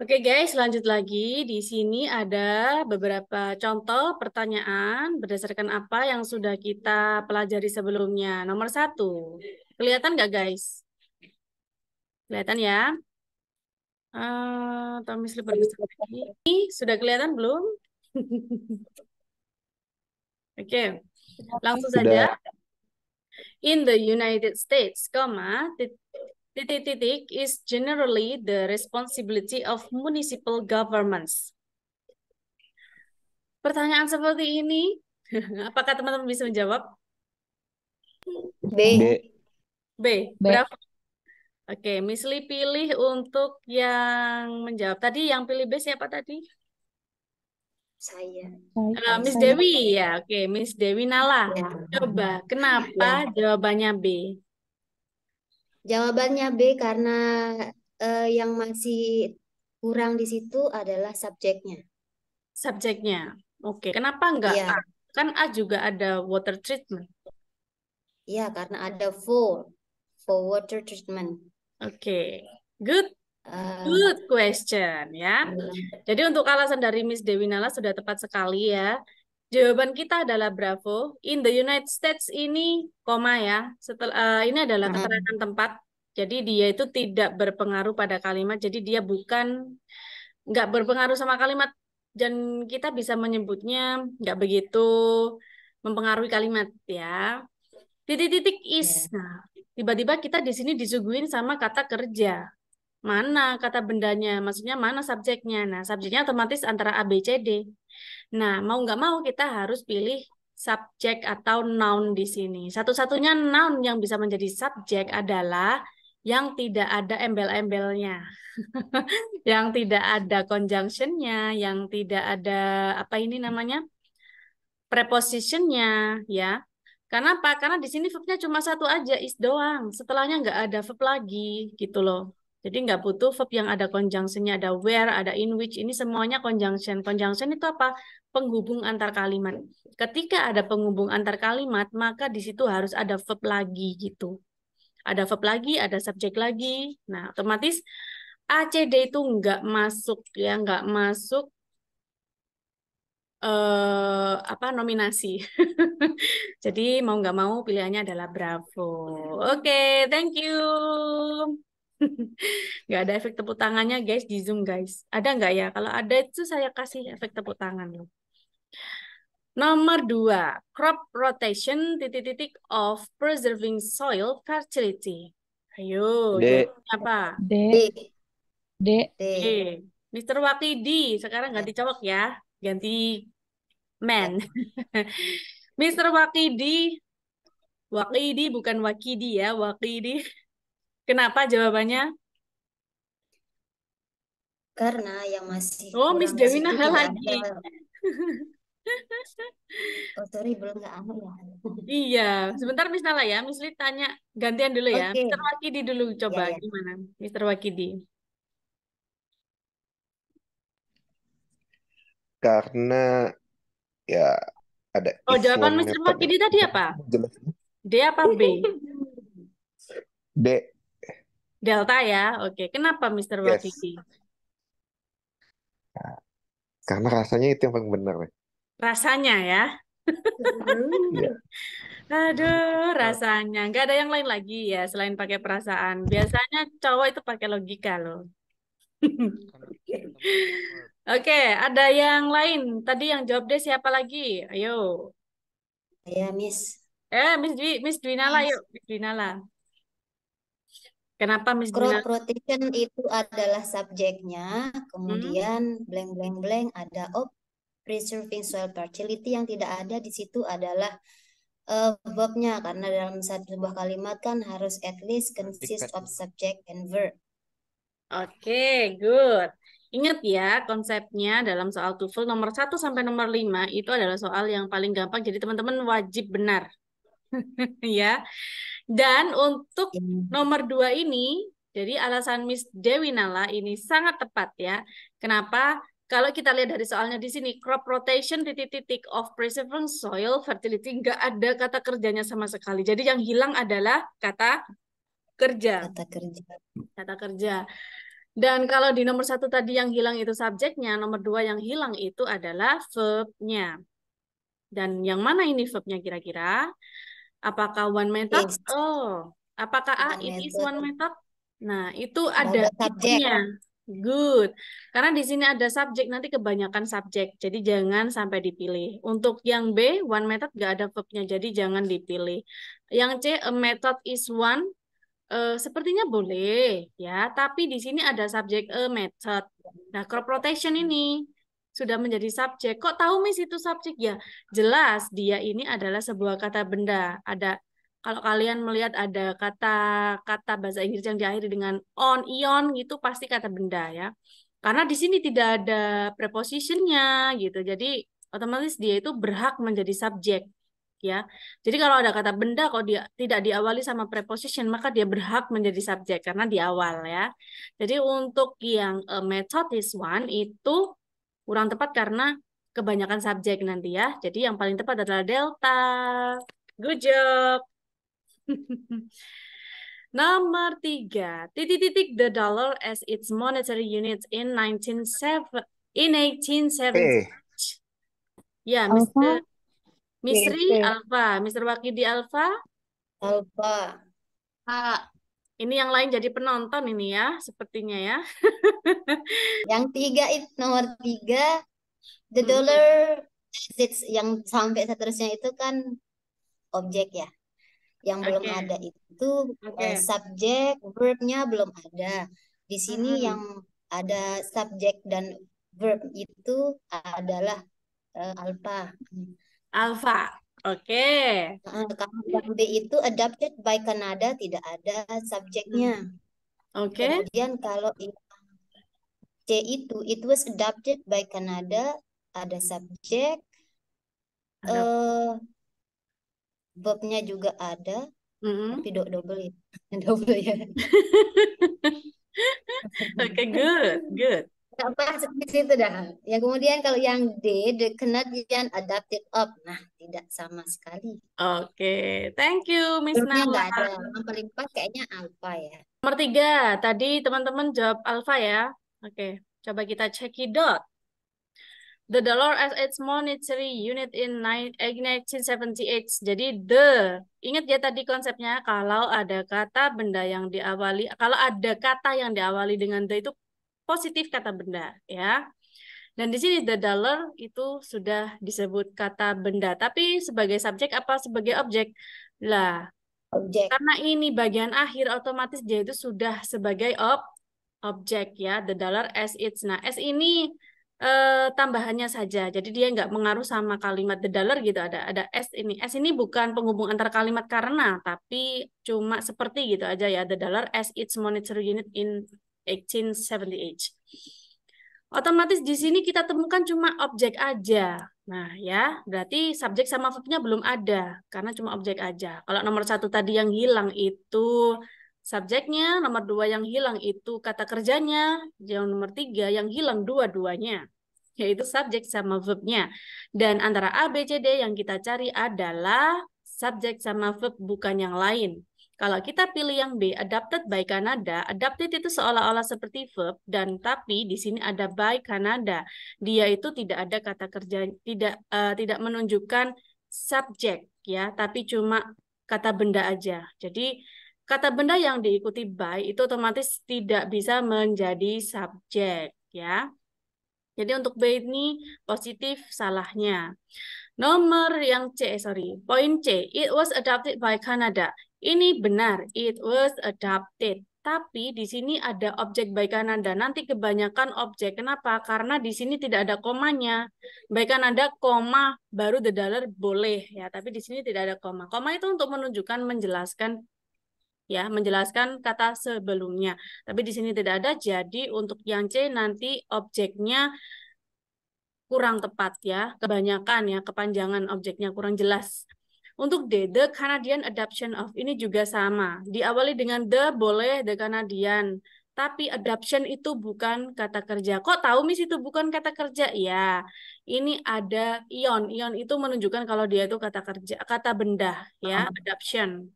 Oke guys, lanjut lagi. Di sini ada beberapa contoh pertanyaan berdasarkan apa yang sudah kita pelajari sebelumnya. Nomor satu, kelihatan nggak guys? Kelihatan ya? Tommy Slipper besar lagi. Ini sudah kelihatan belum? Oke, langsung saja. Sudah. In the United States, titik-titik is generally the responsibility of municipal governments. Pertanyaan seperti ini, apakah teman-teman bisa menjawab? B. B. B, berapa? Oke, Miss Lee pilih untuk yang menjawab. Tadi yang pilih B siapa tadi? Saya. Miss Dewi ya. Oke, Miss Dewi Nala. Ya. Coba, kenapa Ya. jawabannya B? Jawabannya B karena yang masih kurang di situ adalah subjeknya. Subjeknya. Oke, kenapa enggak Iya, A? Kan A juga ada water treatment. iya karena ada for water treatment. Oke, good. Eh, Good question ya. iya. Jadi untuk alasan dari Miss Dewi Nala sudah tepat sekali ya. Jawaban kita adalah Bravo. In the United States ini koma ya. Setelah ini adalah keterangan tempat. Jadi dia itu tidak berpengaruh pada kalimat. Jadi dia nggak berpengaruh sama kalimat dan kita bisa menyebutnya nggak begitu mempengaruhi kalimat ya. Titik-titik is. Ya. Nah, tiba-tiba kita di sini disuguhin sama kata kerja. Mana kata bendanya? Maksudnya mana subjeknya? Nah, subjeknya otomatis antara A, B, C, D. Nah, mau nggak mau kita harus pilih subjek atau noun di sini. Satu-satunya noun yang bisa menjadi subjek adalah yang tidak ada embel-embelnya. Yang tidak ada conjunctionnya, yang tidak ada apa ini namanya? Prepositionnya, ya. Karena apa? Karena di sini verbnya cuma satu aja, is doang. Setelahnya nggak ada verb lagi, gitu loh. Jadi nggak butuh verb yang ada conjunctionnya, ada where, ada in which. Ini semuanya conjunction. Conjunction itu apa? Penghubung antar kalimat. Ketika ada penghubung antar kalimat, maka di situ harus ada verb lagi, gitu. Ada verb lagi, ada subjek lagi. Nah, otomatis A, C, D itu nggak masuk, ya, nggak masuk apa nominasi. Jadi mau nggak mau pilihannya adalah Bravo. Oke, thank you. Nggak ada efek tepuk tangannya guys di Zoom guys. Ada nggak ya? Kalau ada itu saya kasih efek tepuk tangan loh. Nomor 2, crop rotation titik-titik of preserving soil fertility. Ayo, D. jawabannya apa? D. D. D. Oke, D. Mr. Wakidi, sekarang Ya. ganti cowok ya. Ganti man. Ya. Mr. Wakidi, Wakidi bukan Wakidi ya, Wakidi. Kenapa jawabannya? Karena yang masih Oh, Miss kurang di Dewi situ Nahal tidak lagi. ada. Oh, sorry, belum nggak ada ya. Iya, sebentar Miss Nala ya. Miss Li tanya gantian dulu ya. Oke. Mr. Wakidi dulu coba Ya, ya. gimana? Mr. Wakidi. Karena ya ada Oh, is jawaban one Mr. method ya. Wakidi tadi apa? Jelas. D apa B? D. Delta ya. Oke, kenapa Mr. Yes. Wakidi? Karena rasanya itu yang paling benar. Rasanya ya. Iya. Aduh, rasanya. Nggak ada yang lain lagi ya selain pakai perasaan. Biasanya cowok itu pakai logika loh. Oke, ada yang lain. Tadi yang jawab deh siapa lagi? Ayo. Ya, Miss. Miss Dwinala, yuk. Miss Dwinala. Kenapa Miss Crop Dwinala? rotation itu adalah subjeknya, Hmm? kemudian blank blank blank ada preserving soil fertility yang tidak ada di situ adalah verbnya karena dalam satu sebuah kalimat kan harus at least consist of subject and verb. Oke, good. Ingat ya, konsepnya dalam soal TOEFL nomor 1 sampai nomor 5 itu adalah soal yang paling gampang. Jadi teman-teman wajib benar. Ya. Dan untuk nomor 2 ini, jadi alasan Miss Dewi Nala ini sangat tepat ya. Kenapa? Kalau kita lihat dari soalnya di sini, crop rotation titik-titik of preserving soil fertility, nggak ada kata kerjanya sama sekali. Jadi yang hilang adalah kata kerja. Kata kerja. Kata kerja. Dan kalau di nomor 1 tadi yang hilang itu subjeknya, nomor 2 yang hilang itu adalah verbnya. Dan yang mana ini verbnya kira-kira? Apakah one method? Is Oh, apakah A, one it is method. one method? Nah, itu ada Double subject. itunya. Good. Karena di sini ada subjek, nanti kebanyakan subjek. Jadi jangan sampai dipilih. Untuk yang B, one method nggak ada verbnya, jadi jangan dipilih. Yang C, a method is one. Sepertinya boleh, ya. Tapi di sini ada subjek a method. Nah, crop rotation ini sudah menjadi subjek. Kok tahu Miss itu subjek ya? Jelas dia ini adalah sebuah kata benda. Ada kalau kalian melihat ada kata-kata bahasa Inggris yang diakhiri dengan on, ion gitu pasti kata benda ya. Karena di sini tidak ada prepositionnya gitu. Jadi otomatis dia itu berhak menjadi subjek ya. Jadi kalau ada kata benda kok dia tidak diawali sama preposition maka dia berhak menjadi subjek karena di awal ya. Jadi untuk yang method is one itu kurang tepat karena kebanyakan subjek nanti ya. Jadi yang paling tepat adalah delta. Good job. Nomor 3. Titik-titik the dollar as its monetary unit in 1870. Ya, Alpha. Misri Alfa, Mr. Wakidi Alfa. Alpha. Ini yang lain jadi penonton ini ya, sepertinya ya. Yang 3 itu nomor 3, the dollar yang sampai seterusnya itu kan objek ya. Yang belum ada itu subjek, verbnya belum ada. Di sini yang ada subjek dan verb itu adalah alpha. Alpha. Oke. Kalau yang B itu adopted by Canada tidak ada subjeknya. Oke. Kemudian kalau C itu it was adopted by Canada ada subjek. Verbnya juga ada. Tapi double ya. Double ya. Oke, good, good. Apa di situ dah. Yang kemudian kalau yang D, the Canadian adopted of. Nah, tidak sama sekali. Oke, thank you, Miss Verbnya Nala. nggak ada. Yang paling pas kayaknya alpha ya. Nomor 3, tadi teman-teman jawab alpha ya. Oke, coba kita cekidot. The dollar as its monetary unit in 1878. Jadi ingat ya tadi konsepnya kalau ada kata benda yang diawali, kalau ada kata yang diawali dengan the itu positif kata benda ya. Dan di sini the dollar itu sudah disebut kata benda, tapi sebagai subjek apa sebagai objek? Lah, Objek. karena ini bagian akhir otomatis dia itu sudah sebagai objek ya, the dollar as its. Nah, s ini tambahannya saja. Jadi dia nggak mengaruh sama kalimat the dollar gitu. Ada s ini. S ini bukan penghubung antar kalimat karena, tapi cuma seperti gitu aja ya. The dollar as its monetary unit in 1878. Otomatis di sini kita temukan cuma objek aja. Nah ya, berarti subjek sama verbnya belum ada karena cuma objek aja. Kalau nomor 1 tadi yang hilang itu subjeknya, nomor 2 yang hilang itu kata kerjanya, yang nomor 3 yang hilang dua-duanya, yaitu subjek sama verbnya. Dan antara A, B, C, D yang kita cari adalah subjek sama verb bukan yang lain. Kalau kita pilih yang B, adopted by Canada, adopted itu seolah-olah seperti verb dan tapi di sini ada by Canada. Dia itu tidak ada kata kerja, tidak menunjukkan subjek ya, tapi cuma kata benda aja. Jadi kata benda yang diikuti by itu otomatis tidak bisa menjadi subjek ya. Jadi untuk B ini positif salahnya. Nomor yang poin C, it was adopted by Canada. Ini benar, it was adopted. Tapi di sini ada objek by Canada. Nanti kebanyakan objek. Kenapa? Karena di sini tidak ada komanya. By Canada, koma, baru the dollar boleh. Ya, tapi di sini tidak ada koma. Koma itu untuk menunjukkan, menjelaskan kata sebelumnya. Tapi di sini tidak ada, jadi untuk yang C nanti objeknya kurang tepat ya, kebanyakan ya, kepanjangan objeknya kurang jelas. Untuk D, the Canadian adoption of, ini juga sama. Diawali dengan the, boleh the Canadian. Tapi adoption itu bukan kata kerja. Kok tahu Miss itu bukan kata kerja? Ya, ini ada ion. Ion itu menunjukkan kalau dia itu kata kerja, kata benda ya, adoption.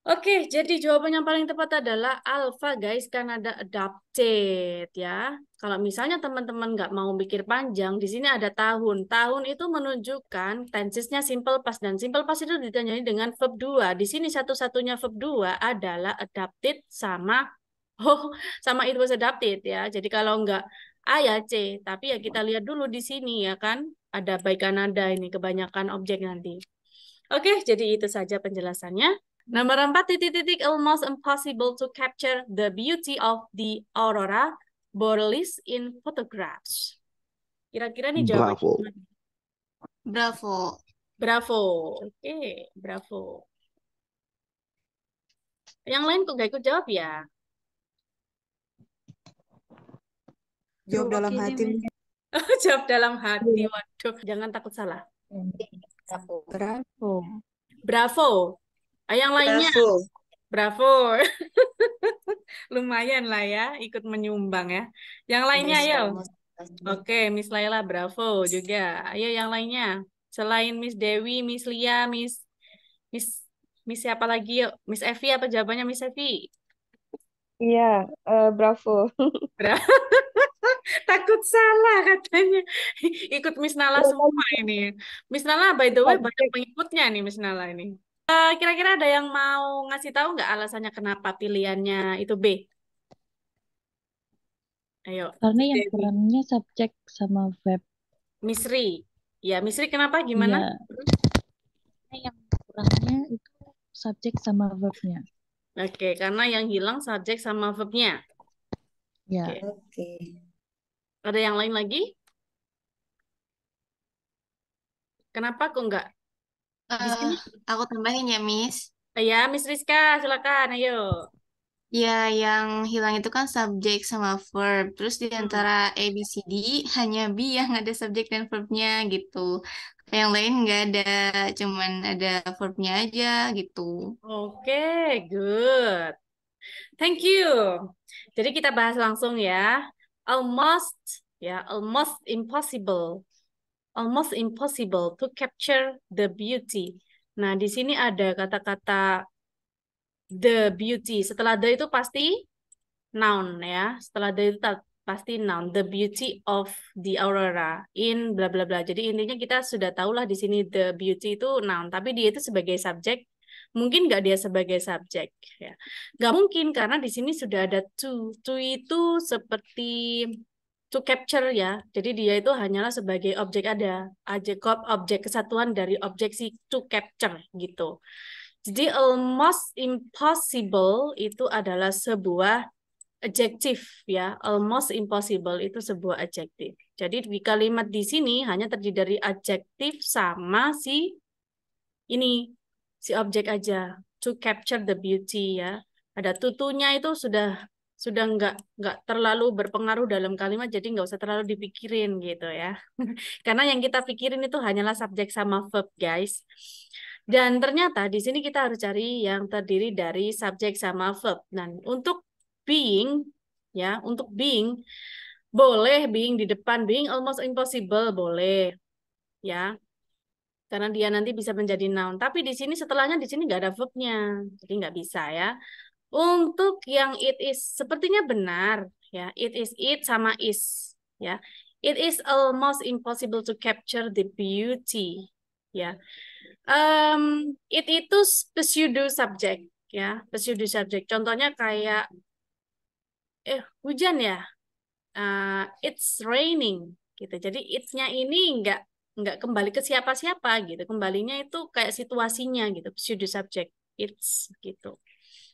Oke, jadi jawaban yang paling tepat adalah alpha, guys, karena ada adopted ya. Kalau misalnya teman-teman nggak mau mikir panjang, di sini ada tahun. Tahun itu menunjukkan tensesnya simple past dan simple past itu ditandai dengan verb 2. Di sini satu-satunya verb 2 adalah adopted sama oh sama it was adopted ya. Jadi kalau nggak A ya C, tapi ya kita lihat dulu di sini ya kan. Ada by Kanada ini kebanyakan objek nanti. Oke, jadi itu saja penjelasannya. Nomor 4, titik-titik almost impossible to capture the beauty of the aurora borealis in photographs. Kira-kira nih jawabannya Bravo. gimana? Bravo. Bravo. Oke, bravo. Yang lain kok gak ikut jawab ya? Jawab dalam hati. Jawab dalam hati. Waduh, jangan takut salah. Bravo. Bravo. Bravo. Yang lainnya? Bravo. Bravo. Lumayan lah ya, ikut menyumbang ya. Yang lainnya, Best ayo. almost impossible. Oke, Miss Laila, bravo juga. Ayo yang lainnya. Selain Miss Dewi, Miss Lia, Miss Miss siapa lagi yuk? Miss Evi apa jawabannya Miss Evi? Iya, bravo. Takut salah katanya. Ikut Miss Nala semua ini. Miss Nala by the way banyak pengikutnya nih Miss Nala ini. Kira-kira ada yang mau ngasih tahu nggak alasannya kenapa pilihannya itu B? Ayo, Karena Miss yang Dewi. kurangnya subjek sama verb. Miss Ri. Ya, Miss Ri kenapa? Gimana? Iya. Karena yang kurangnya itu subjek sama verbnya. Oke, karena yang hilang subjek sama verbnya. Ya. Oke. Oke. Ada yang lain lagi? Kenapa kok nggak? Di sini? Aku tambahin ya, Miss. Ya, Miss Rizka, silakan. Ayo. Ya, yang hilang itu kan subjek sama verb. Terus di antara A, B, C, D, hanya B yang ada subjek dan verbnya gitu. Yang lain nggak ada, cuman ada verbnya aja gitu. Oke, good. Thank you. Jadi kita bahas langsung ya. Almost, ya, almost impossible. Almost impossible to capture the beauty. Nah, di sini ada kata-kata the beauty. Setelah the itu pasti noun ya. Setelah the itu pasti noun. The beauty of the aurora in bla bla bla. Jadi intinya kita sudah tahulah di sini the beauty itu noun. Tapi dia itu sebagai subjek. Mungkin nggak dia sebagai subjek ya. Nggak mungkin karena di sini sudah ada to. To itu seperti to capture ya. Jadi dia itu hanyalah sebagai objek ada. Objek kesatuan dari objek si to capture gitu. Jadi almost impossible itu adalah sebuah adjektif ya. Almost impossible itu sebuah adjektif. Jadi di kalimat di sini hanya terdiri dari adjektif sama si ini si objek aja. To capture the beauty ya. Ada tutunya itu sudah nggak terlalu berpengaruh dalam kalimat, jadi nggak usah terlalu dipikirin gitu ya. Karena yang kita pikirin itu hanyalah subjek sama verb, guys. Dan ternyata di sini kita harus cari yang terdiri dari subjek sama verb. Dan untuk being, ya, untuk being, boleh being di depan, being almost impossible, boleh. Ya, karena dia nanti bisa menjadi noun. Tapi di sini setelahnya di sini nggak ada verbnya, jadi nggak bisa ya. Untuk yang it is sepertinya benar ya. It is it sama is ya. It is almost impossible to capture the beauty ya. It itu pseudo subject ya, pseudo subject. Contohnya kayak hujan ya. It's raining gitu. Jadi it's-nya ini nggak kembali ke siapa-siapa gitu. Kembalinya itu kayak situasinya gitu, pseudo subject. It's gitu.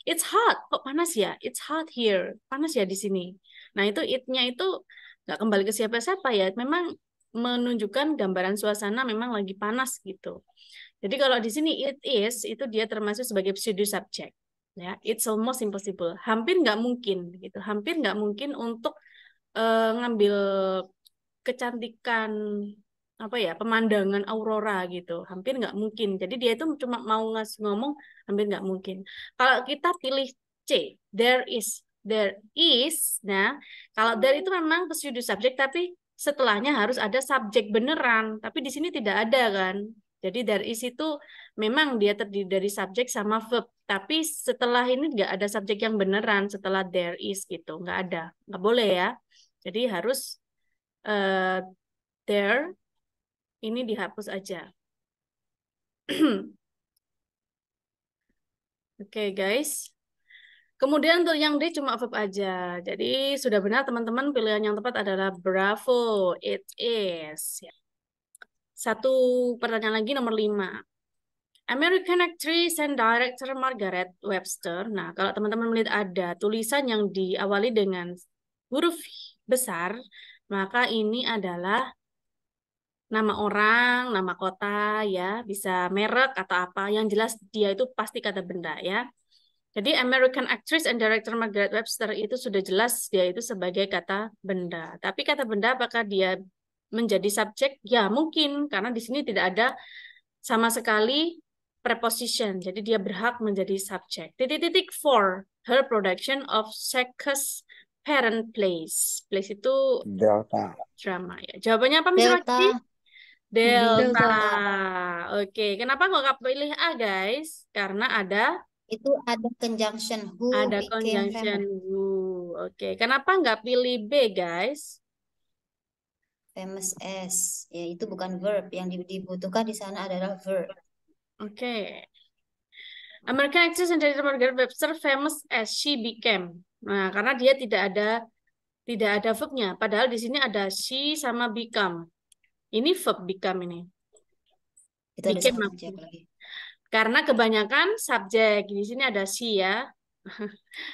It's hot. Kok panas ya? It's hot here. Panas ya di sini. Nah, itu it-nya itu nggak kembali ke siapa-siapa ya. Memang menunjukkan gambaran suasana memang lagi panas gitu. Jadi kalau di sini it is, itu dia termasuk sebagai pseudo subject. Ya, it's almost impossible. Hampir nggak mungkin gitu. Hampir nggak mungkin untuk ngambil kecantikan apa ya pemandangan aurora gitu, hampir nggak mungkin. Jadi dia itu cuma mau ngomong hampir nggak mungkin. Kalau kita pilih C, there is. Nah, kalau there itu memang pseudo subject tapi setelahnya harus ada subjek beneran, tapi di sini tidak ada kan. Jadi there is itu memang dia terdiri dari subjek sama verb. Tapi setelah ini nggak ada subjek yang beneran setelah there is gitu. Nggak ada. Nggak boleh ya. Jadi harus there ini dihapus aja. Oke, guys. Kemudian untuk yang D cuma verb aja. Jadi sudah benar teman-teman, pilihan yang tepat adalah bravo. It is. Satu pertanyaan lagi nomor 5. American actress and director Margaret Webster. Nah, kalau teman-teman melihat ada tulisan yang diawali dengan huruf besar, maka ini adalah nama orang, nama kota, ya, bisa merek atau apa. Yang jelas dia itu pasti kata benda, ya. Jadi American actress and director Margaret Webster itu sudah jelas dia itu sebagai kata benda. Tapi kata benda apakah dia menjadi subjek? Ya, mungkin. Karena di sini tidak ada sama sekali preposition. Jadi dia berhak menjadi subjek. Titik-titik for her production of Circus Parent Plays. Plays itu Delta. drama ya. Jawabannya apa, Miss Delta. Rocky? Delta. Delta. Oke, kenapa nggak pilih A, guys? Karena ada Itu ada conjunction who ada became conjunction famous. who. Oke, kenapa nggak pilih B, guys? Famous as. Ya, itu bukan verb. Yang dibutuhkan di sana adalah verb. Oke. American actress and director Margaret Webster famous as she became. Nah, karena dia tidak ada verbnya. Padahal di sini ada she sama become. Ini verb become ini. Itu ada Became subjek lagi. karena kebanyakan subjek. Di sini ada she ya.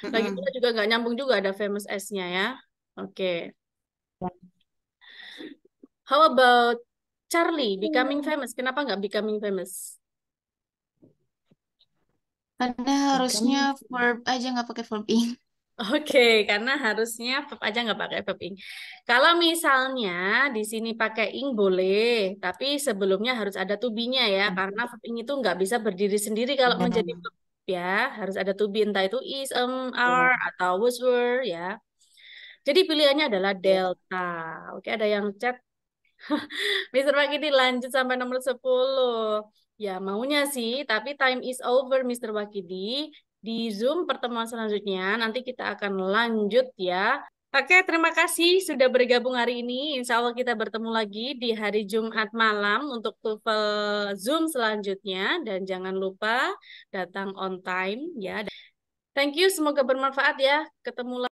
Lagi pula juga nggak nyambung juga ada famous as-nya ya. Oke. How about Charlie becoming famous? Kenapa nggak becoming famous? Karena harusnya verb aja nggak pakai verb ing. Oke, karena harusnya verb aja nggak pakai verb ing. Kalau misalnya di sini pakai ing boleh, tapi sebelumnya harus ada to be-nya ya, karena verb ing itu nggak bisa berdiri sendiri kalau menjadi verb ya, harus ada to be, entah itu is, are, atau was, were ya. Jadi pilihannya adalah delta. Oke, ada yang chat. Mr. Wakidi lanjut sampai nomor 10. Ya, maunya sih, tapi time is over, Mr. Wakidi. Di Zoom pertemuan selanjutnya, nanti kita akan lanjut ya. Oke, terima kasih sudah bergabung hari ini. Insya Allah kita bertemu lagi di hari Jumat malam untuk TOEFL Zoom selanjutnya. Dan jangan lupa datang on time ya. Thank you, semoga bermanfaat ya. Ketemu lagi.